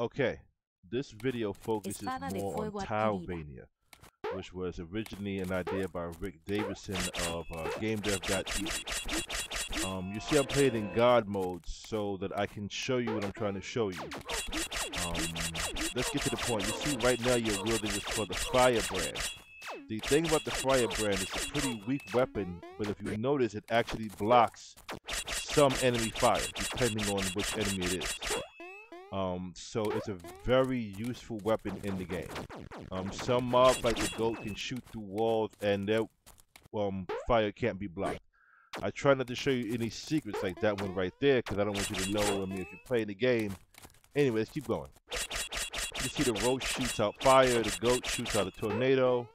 Okay, this video focuses Espada de more on fuego adquirida. Talvania, which was originally an idea by Rick Davison of Gamedev.tv. You see I'm playing in God mode so that I can show you what I'm trying to show you. Let's get to the point. You see right now you're wielding what's called the Firebrand. The thing about the Firebrand is a pretty weak weapon, but if you notice it actually blocks some enemy fire, depending on which enemy it is. So it's a very useful weapon in the game. Some mobs like the goat can shoot through walls and their fire can't be blocked. I try not to show you any secrets like that one right there because I don't want you to know, if you're playing the game. Anyway, let's keep going. You see the roach shoots out fire, the goat shoots out a tornado.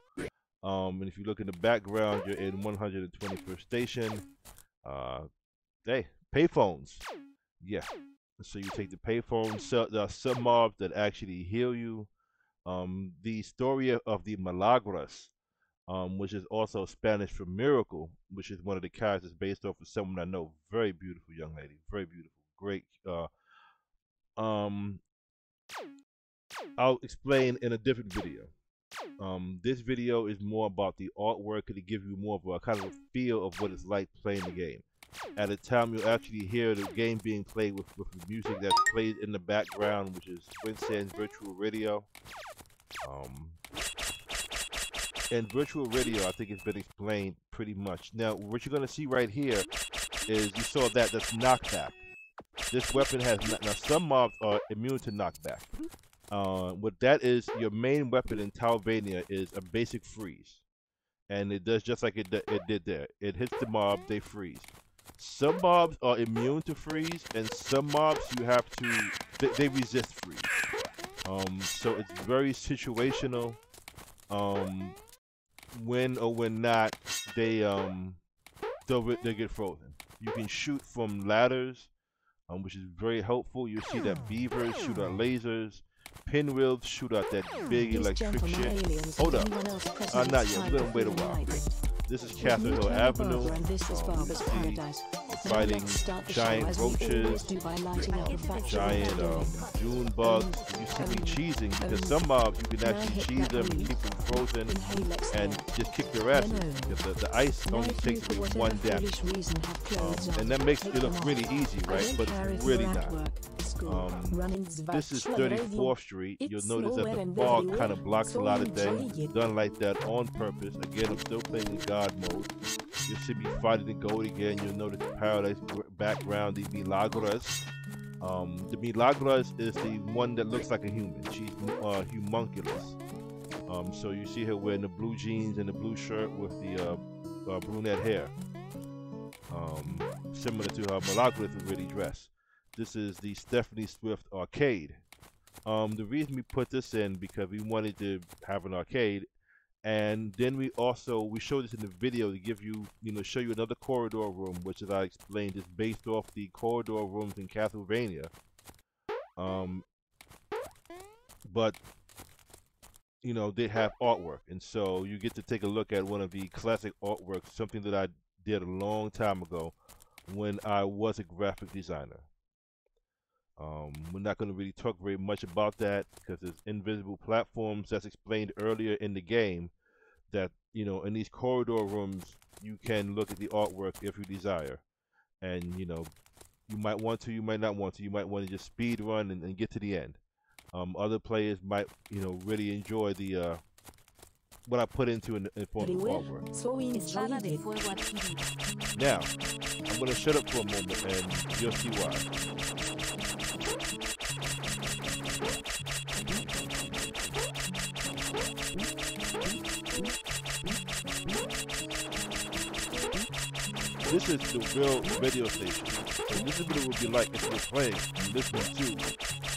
And if you look in the background, you're in 121st station. Hey, payphones. Yeah. So you take the payphones, there are some mobs that actually heal you. The story of the Milagras, which is also Spanish for miracle, which is one of the characters based off of someone I know. Very beautiful young lady, very beautiful, great. I'll explain in a different video. This video is more about the artwork to give you more of a kind of a feel of what it's like playing the game. At a time you'll actually hear the game being played with the music that's played in the background, which is Winston's virtual radio. And virtual radio, I think it's been explained pretty much. Now, what you're gonna see right here is you saw that's knockback. This weapon has now some mobs are immune to knockback. What that is, your main weapon in Talvania is a basic freeze, and it does just like it did there. It hits the mob, they freeze. Some mobs are immune to freeze, and some mobs you have to they resist freeze. So it's very situational. When or when not they'll get frozen. You can shoot from ladders, which is very helpful. You see that beavers shoot out lasers. Pinwheels shoot out that big electric shit. Hold up. Not yet. We're gonna wait a while. This is Castle Hill Avenue. Fighting giant roaches, giant June bugs. You see me cheesing because some mobs you can actually cheese them and keep them frozen and just kick their asses because the ice only takes away one damage. And that makes it look really easy, right? But it's really not. This is 34th Street. You'll notice that the fog kind of blocks a lot of things. It's done like that on purpose. Again, I'm still playing in God mode. You'll see me fighting the goat again. You'll notice the paradise background, the Milagras. The Milagras is the one that looks like a human. She's humunculus. So you see her wearing the blue jeans and the blue shirt with the brunette hair. Similar to how Milagras is really dressed. This is the Stephanie Swift arcade. The reason we put this in because we wanted to have an arcade, and then we showed this in the video to give you, show you another corridor room, which as I explained is based off the corridor rooms in Castlevania. But they have artwork, and so you get to take a look at one of the classic artworks, something that I did a long time ago when I was a graphic designer. We're not going to really talk very much about that because there's invisible platforms that's explained earlier in the game that, in these corridor rooms, you can look at the artwork if you desire. And, you might want to, you might not want to. You might want to just speed run and get to the end. Other players might, really enjoy the, what I put into in form of artwork. Now, I'm going to shut up for a moment and you'll see why. This is the real radio station. So this is what it would be like if you were playing and listening to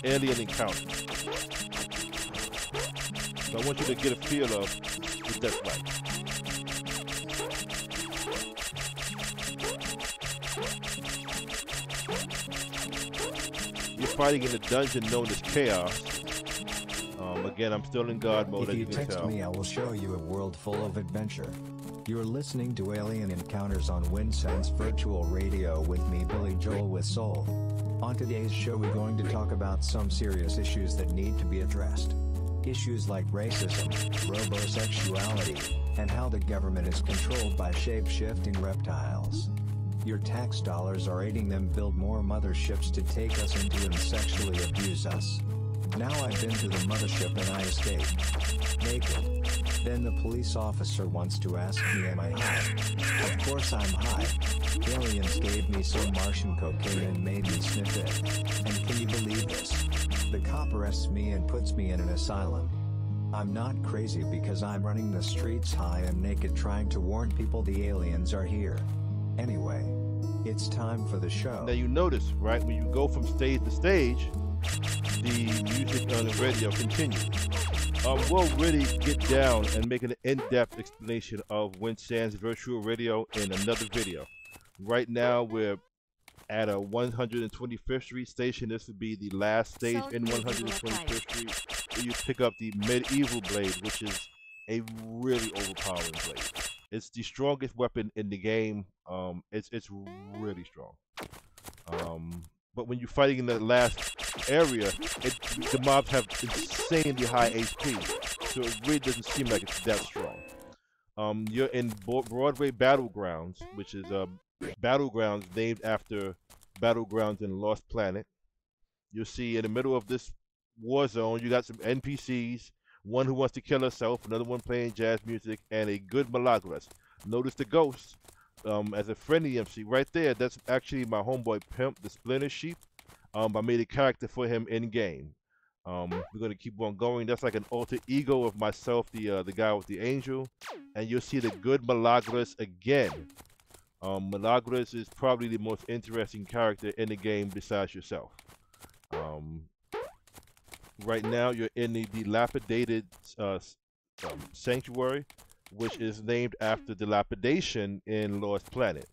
alien encounters. So I want you to get a feel of what that's like. You're fighting in a dungeon known as Chaos. Again, I'm still in God mode. If you text me, I will show you a world full of adventure. You're listening to Alien Encounters on Winsense Virtual Radio with me, Billy Joel with Soul. On today's show we're going to talk about some serious issues that need to be addressed. Issues like racism, robosexuality, and how the government is controlled by shape-shifting reptiles. Your tax dollars are aiding them build more motherships to take us into and sexually abuse us. Now I've been to the mothership and I escaped. Naked. Then the police officer wants to ask me am I high? Of course I'm high. Aliens gave me some Martian cocaine and made me sniff it. And can you believe this? The cop arrests me and puts me in an asylum. I'm not crazy because I'm running the streets high and naked trying to warn people the aliens are here. Anyway, it's time for the show. Now you notice, right, when you go from stage to stage, the music on the radio continues. We'll really get down and make an in-depth explanation of Winsand's virtual radio in another video. Right now we're at a 125th Street station. This would be the last stage in 125th Street, where you pick up the medieval blade, which is a really overpowering blade. It's the strongest weapon in the game. It's really strong. But when you're fighting in that last area, the mobs have insanely high HP, so it really doesn't seem like it's that strong. You're in Broadway Battlegrounds, which is Battlegrounds named after Battlegrounds in Lost Planet. You'll see in the middle of this war zone, you got some NPCs, one who wants to kill herself, another one playing jazz music, and a good Milagros. Notice the ghost as a friendly MC right there. That's actually my homeboy Pimp, the Splinter Sheep. I made a character for him in game. We're gonna keep on going. That's like an alter ego of myself, the guy with the angel, and you'll see the good Milagros again. Milagros is probably the most interesting character in the game besides yourself. Right now you're in the dilapidated sanctuary, which is named after dilapidation in Lost Planet.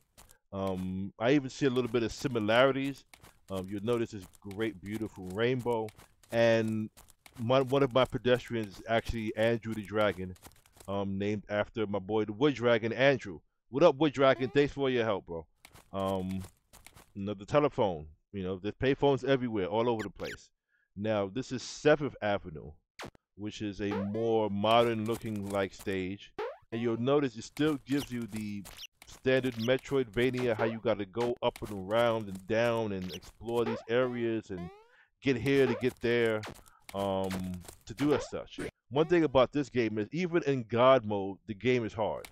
I even see a little bit of similarities. You'll notice this great, beautiful rainbow, and one of my pedestrians is actually Andrew the Dragon, named after my boy the Wood Dragon, Andrew. What up, Wood Dragon? Thanks for your help, bro. The telephone. There's payphones everywhere, all over the place. Now, this is 7th Avenue, which is a more modern-looking like stage, and you'll notice it still gives you the standard Metroidvania, how you got to go up and around and down and explore these areas and get here to get there to do as such. One thing about this game is even in God mode, the game is hard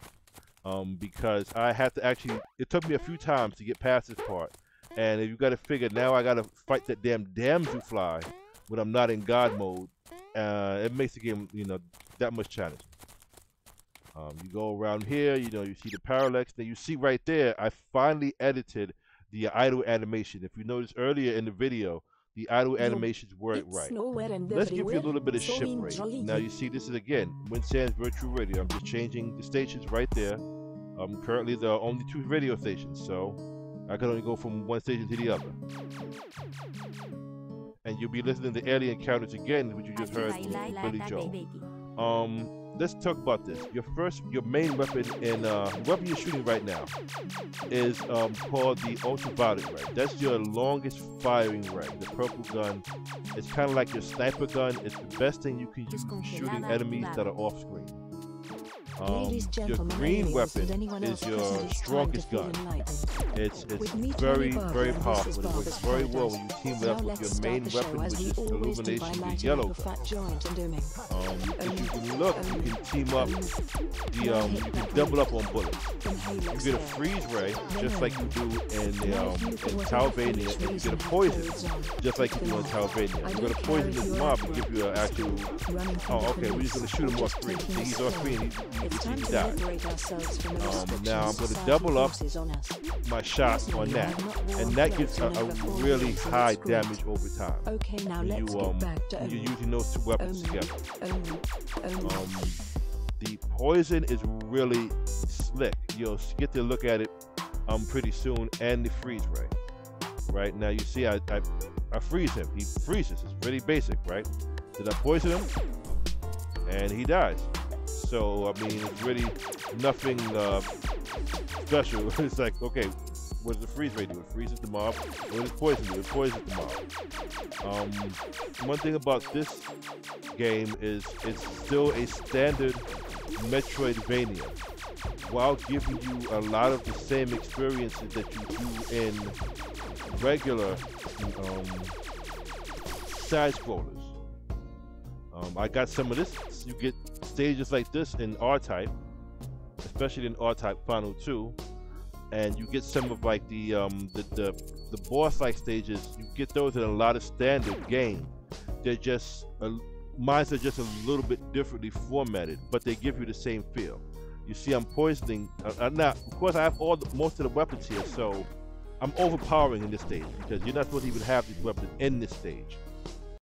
because I had to actually, it took me a few times to get past this part, and if you got to figure now I got to fight that damn damselfly when I'm not in God mode, it makes the game, that much challenging. You go around here, you see the parallax. Then you see right there, I finally edited the idle animation. If you noticed earlier in the video, the idle animations weren't right. Let's give you a little bit of ship rate. Now you see this is again Winsand's virtual radio. I'm just changing the stations right there. Currently there are only 2 radio stations, so I can only go from one station to the other. And you'll be listening to Alien Encounters again, which you just heard from Billy Joel. Let's talk about this. Your main weapon in weapon you're shooting right now is called the ultraviolet ray. That's your longest firing ray. The purple gun. It's kind of like your sniper gun. It's the best thing you can use shooting enemies that are off screen. Your green weapon is your strongest gun. It's very, very powerful. It works very well when you team it up with your main weapon, which is Illumination, the yellow gun. If you can look, you can team up you can double up on bullets. You get a freeze ray, just like you do in Talvania, and you get a poison, just like you do in Talvania. You're gonna poison this mob and give you an actual. Oh, okay, we're just gonna shoot him off screen. See, he's off screen. He died. Now I'm gonna double up my shots on that, and that gives a really high damage over time. Okay, now let's get back to you're using those 2 weapons together. The poison is really slick. You'll get to look at it pretty soon, and the freeze ray. Right now, you see, I freeze him. He freezes. It's really basic, right? Did I poison him? And he dies. So I mean, it's really nothing special. It's like, okay, what does the freeze ray do? It freezes the mob. What does poison do? It poisons the mob. One thing about this game is it's still a standard Metroidvania, while giving you a lot of the same experiences that you do in regular side scrollers. I got some of this. You get stages like this in R-Type, especially in R-Type Final 2, and you get some of like the boss-like stages. You get those in a lot of standard game. They're just mine are just a little bit differently formatted, but they give you the same feel. You see, I'm poisoning. Now, of course, I have most of the weapons here, so I'm overpowering in this stage because you're not supposed to even have these weapons in this stage.